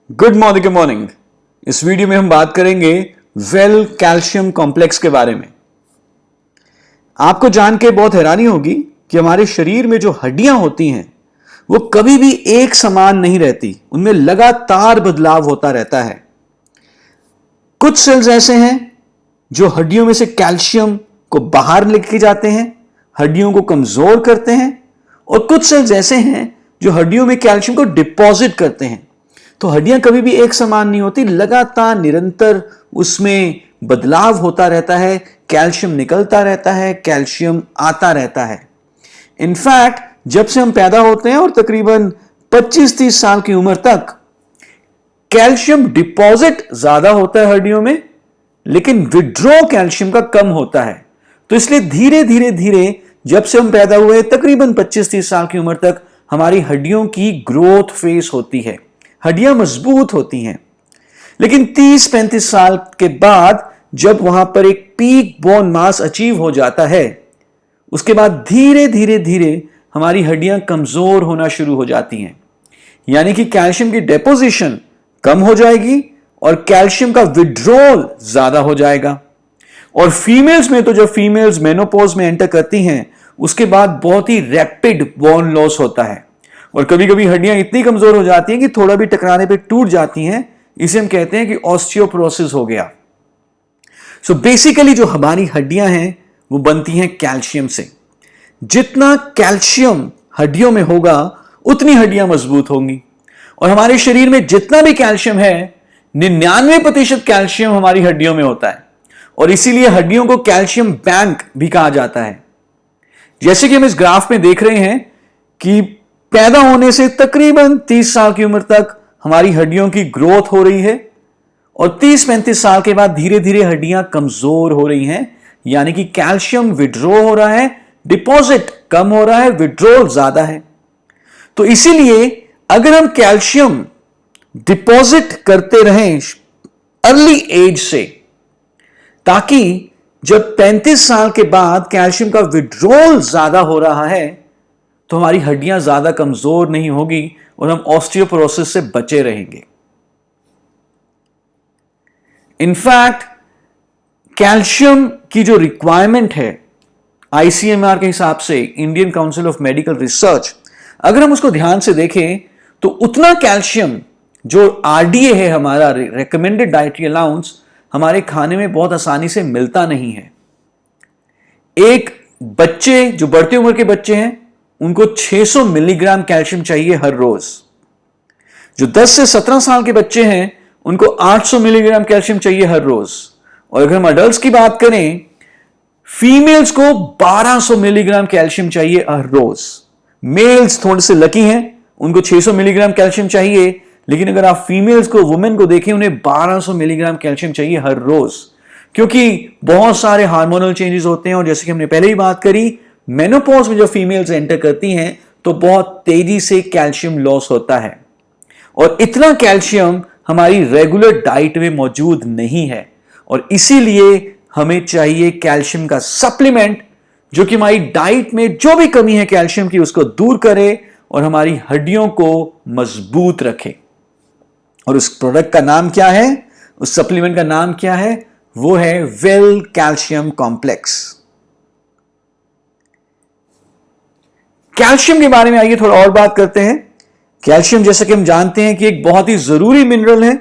Good morning. इस video में हम बात करेंगे वेल कैल्शियम कॉम्प्लेक्स के बारे में। आपको जान के बहुत हैरानी होगी कि हमारे शरीर में जो हड्डियां होती हैं वो कभी भी एक समान नहीं रहती, उनमें लगातार बदलाव होता रहता है। कुछ सेल्स ऐसे हैं जो हड्डियों में से कैल्शियम को बाहर लेके जाते हैं, हड्डियों को कमजोर करते हैं, और कुछ सेल्स ऐसे हैं जो हड्डियों में कैल्शियम को डिपॉजिट करते हैं। तो हड्डियां कभी भी एक समान नहीं होती, लगातार निरंतर उसमें बदलाव होता रहता है, कैल्शियम निकलता रहता है, कैल्शियम आता रहता है। इनफैक्ट जब से हम पैदा होते हैं और तकरीबन 25-30 साल की उम्र तक कैल्शियम डिपॉजिट ज्यादा होता है हड्डियों में, लेकिन विड्रॉ कैल्शियम का कम होता है। तो इसलिए धीरे धीरे धीरे जब से हम पैदा हुए तकरीबन 25-30 साल की उम्र तक हमारी हड्डियों की ग्रोथ फेज होती है, हड्डियां मजबूत होती हैं। लेकिन 30-35 साल के बाद जब वहां पर एक पीक बोन मास अचीव हो जाता है, उसके बाद धीरे धीरे धीरे हमारी हड्डियां कमजोर होना शुरू हो जाती हैं। यानी कि कैल्शियम की डिपोजिशन कम हो जाएगी और कैल्शियम का विड्रॉल ज्यादा हो जाएगा। और फीमेल्स में तो जब फीमेल्स मेनोपॉज में एंटर करती हैं उसके बाद बहुत ही रैपिड बोन लॉस होता है, और कभी कभी हड्डियां इतनी कमजोर हो जाती हैं कि थोड़ा भी टकराने पे टूट जाती हैं। इसे हम कहते हैं कि ऑस्टियोपोरोसिस हो गया। सो बेसिकली जो हमारी हड्डियां हैं वो बनती हैं कैल्शियम से। जितना कैल्शियम हड्डियों में होगा उतनी हड्डियां मजबूत होंगी। और हमारे शरीर में जितना भी कैल्शियम है 99% कैल्शियम हमारी हड्डियों में होता है, और इसीलिए हड्डियों को कैल्शियम बैंक भी कहा जाता है। जैसे कि हम इस ग्राफ में देख रहे हैं कि पैदा होने से तकरीबन 30 साल की उम्र तक हमारी हड्डियों की ग्रोथ हो रही है, और 30-35 साल के बाद धीरे धीरे हड्डियां कमजोर हो रही हैं। यानी कि कैल्शियम विड्रॉ हो रहा है, डिपॉजिट कम हो रहा है, विड्रॉल ज्यादा है। तो इसीलिए अगर हम कैल्शियम डिपॉजिट करते रहें अर्ली एज से, ताकि जब 35 साल के बाद कैल्शियम का विड्रॉल ज्यादा हो रहा है तो हमारी हड्डियां ज्यादा कमजोर नहीं होगी और हम ऑस्टियोपोरोसिस से बचे रहेंगे। इनफैक्ट कैल्शियम की जो रिक्वायरमेंट है आईसीएमआर के हिसाब से, Indian council of medical research, अगर हम उसको ध्यान से देखें तो उतना कैल्शियम जो आरडीए है, हमारा रिकमेंडेड डाइटरी अलाउंस, हमारे खाने में बहुत आसानी से मिलता नहीं है। एक बच्चे जो बढ़ती उम्र के बच्चे हैं उनको 600 मिलीग्राम कैल्शियम चाहिए हर रोज। जो 10 से 17 साल के बच्चे हैं उनको 800 मिलीग्राम कैल्शियम चाहिए हर रोज। और अगर हम अडल्ट्स की बात करें, फीमेल्स को 1200 मिलीग्राम कैल्शियम चाहिए हर रोज। मेल्स थोड़े से लकी हैं, उनको 600 मिलीग्राम कैल्शियम चाहिए, लेकिन अगर आप फीमेल्स को, वुमेन को देखें, उन्हें 1200 मिलीग्राम कैल्शियम चाहिए हर रोज, क्योंकि बहुत सारे हार्मोनल चेंजेस होते हैं। और जैसे कि हमने पहले ही बात करी, मेनोपॉज में जब फीमेल्स एंटर करती हैं तो बहुत तेजी से कैल्शियम लॉस होता है, और इतना कैल्शियम हमारी रेगुलर डाइट में मौजूद नहीं है। और इसीलिए हमें चाहिए कैल्शियम का सप्लीमेंट जो कि हमारी डाइट में जो भी कमी है कैल्शियम की उसको दूर करे और हमारी हड्डियों को मजबूत रखे। और उस प्रोडक्ट का नाम क्या है, उस सप्लीमेंट का नाम क्या है? वो है वेल कैल्शियम कॉम्प्लेक्स। कैल्शियम के बारे में आइए थोड़ा और बात करते हैं। कैल्शियम, जैसा कि हम जानते हैं कि एक बहुत ही जरूरी मिनरल है,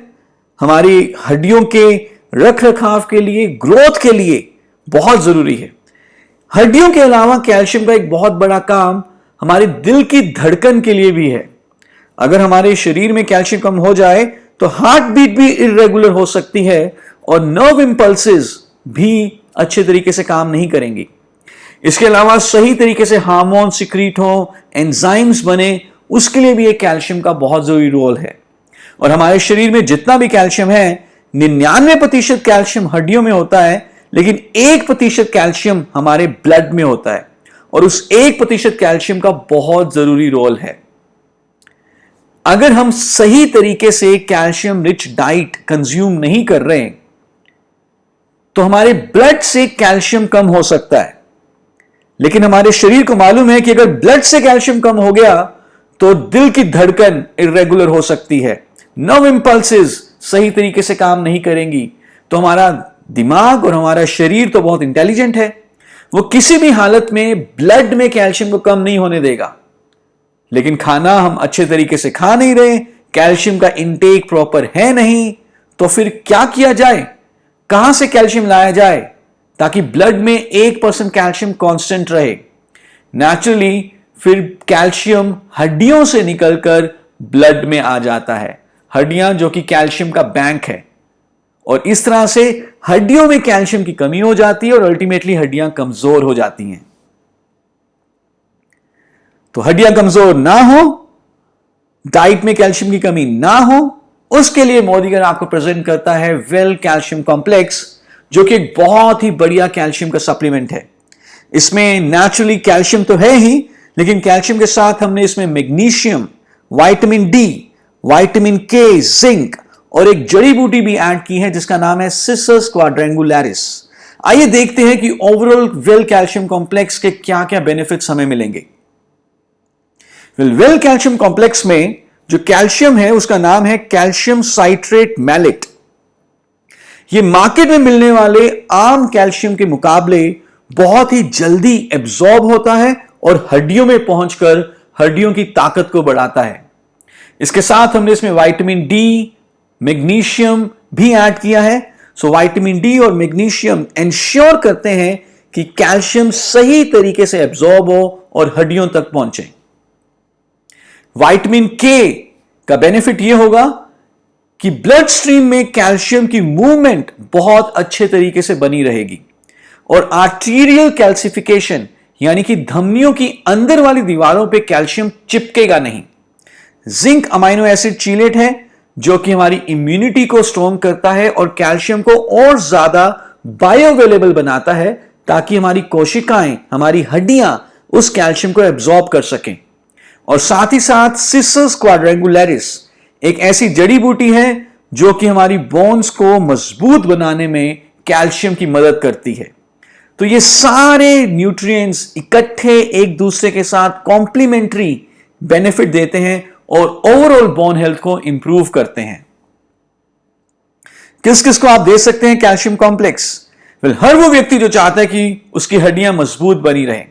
हमारी हड्डियों के रख रखाव के लिए, ग्रोथ के लिए बहुत जरूरी है। हड्डियों के अलावा कैल्शियम का एक बहुत बड़ा काम हमारे दिल की धड़कन के लिए भी है। अगर हमारे शरीर में कैल्शियम कम हो जाए तो हार्ट बीट भी इरेगुलर हो सकती है और नर्व इंपल्सेस भी अच्छे तरीके से काम नहीं करेंगी। इसके अलावा सही तरीके से हार्मोन सिक्रीट हो, एंजाइम्स बने, उसके लिए भी एक कैल्शियम का बहुत जरूरी रोल है। और हमारे शरीर में जितना भी कैल्शियम है 99% कैल्शियम हड्डियों में होता है, लेकिन 1% कैल्शियम हमारे ब्लड में होता है, और उस 1% कैल्शियम का बहुत जरूरी रोल है। अगर हम सही तरीके से कैल्शियम रिच डाइट कंज्यूम नहीं कर रहे तो हमारे ब्लड से कैल्शियम कम हो सकता है, लेकिन हमारे शरीर को मालूम है कि अगर ब्लड से कैल्शियम कम हो गया तो दिल की धड़कन इरेगुलर हो सकती है, नर्व इंपल्सेस सही तरीके से काम नहीं करेंगी, तो हमारा दिमाग और हमारा शरीर तो बहुत इंटेलिजेंट है, वो किसी भी हालत में ब्लड में कैल्शियम को कम नहीं होने देगा। लेकिन खाना हम अच्छे तरीके से खा नहीं रहे, कैल्शियम का इनटेक प्रॉपर है नहीं, तो फिर क्या किया जाए, कहां से कैल्शियम लाया जाए ताकि ब्लड में 1% कैल्शियम कांस्टेंट रहे। नेचुरली फिर कैल्शियम हड्डियों से निकलकर ब्लड में आ जाता है, हड्डियां जो कि कैल्शियम का बैंक है, और इस तरह से हड्डियों में कैल्शियम की कमी हो जाती है और अल्टीमेटली हड्डियां कमजोर हो जाती हैं। तो हड्डियां कमजोर ना हो, डाइट में कैल्शियम की कमी ना हो, उसके लिए मोदीगर आपको प्रेजेंट करता है वेल कैल्शियम कॉम्प्लेक्स, जो कि एक बहुत ही बढ़िया कैल्शियम का सप्लीमेंट है। इसमें नेचुरली कैल्शियम तो है ही, लेकिन कैल्शियम के साथ हमने इसमें मैग्नीशियम, विटामिन डी, विटामिन के, जिंक और एक जड़ी बूटी भी ऐड की है जिसका नाम है सिसस क्वाड्रेंगुलरिस। आइए देखते हैं कि ओवरऑल वेल कैल्शियम कॉम्प्लेक्स के क्या क्या बेनिफिट्स हमें मिलेंगे। वेल कैल्शियम कॉम्प्लेक्स में जो कैल्शियम है उसका नाम है कैल्शियम साइट्रेट मैलेट। यह मार्केट में मिलने वाले आम कैल्शियम के मुकाबले बहुत ही जल्दी एब्जॉर्ब होता है और हड्डियों में पहुंचकर हड्डियों की ताकत को बढ़ाता है। इसके साथ हमने इसमें विटामिन डी, मैग्नीशियम भी ऐड किया है। सो विटामिन डी और मैग्नीशियम इंश्योर करते हैं कि कैल्शियम सही तरीके से एब्जॉर्ब हो और हड्डियों तक पहुंचे। विटामिन के का बेनिफिट यह होगा कि ब्लड स्ट्रीम में कैल्शियम की मूवमेंट बहुत अच्छे तरीके से बनी रहेगी और आर्टीरियल कैल्सिफिकेशन यानी कि धमनियों की अंदर वाली दीवारों पे कैल्शियम चिपकेगा नहीं। जिंक अमाइनो एसिड चीलेट है जो कि हमारी इम्यूनिटी को स्ट्रॉन्ग करता है और कैल्शियम को और ज्यादा बायोअवेलेबल बनाता है ताकि हमारी कोशिकाएं, हमारी हड्डियां उस कैल्शियम को एब्जॉर्ब कर सकें। और साथ ही साथ सिसस क्वाड्रेंगुलरिस एक ऐसी जड़ी बूटी है जो कि हमारी बोन्स को मजबूत बनाने में कैल्शियम की मदद करती है। तो ये सारे न्यूट्रिएंट्स इकट्ठे एक दूसरे के साथ कॉम्प्लीमेंट्री बेनिफिट देते हैं और ओवरऑल बोन हेल्थ को इंप्रूव करते हैं। किस किस को आप दे सकते हैं कैल्शियम कॉम्प्लेक्स? हर वो व्यक्ति जो चाहता है कि उसकी हड्डियां मजबूत बनी रहें,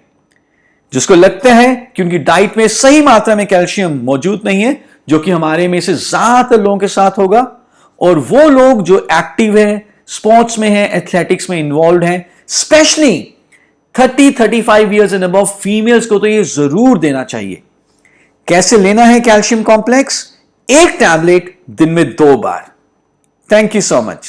जिसको लगता है कि उनकी डाइट में सही मात्रा में कैल्शियम मौजूद नहीं है, जो कि हमारे में से ज्यादातर लोगों के साथ होगा, और वो लोग जो एक्टिव है, स्पोर्ट्स में है, एथलेटिक्स में इन्वॉल्व हैं, specially 30-35 years and above females को तो ये जरूर देना चाहिए। कैसे लेना है कैल्शियम कॉम्प्लेक्स? एक टैबलेट दिन में 2 बार। Thank you so much.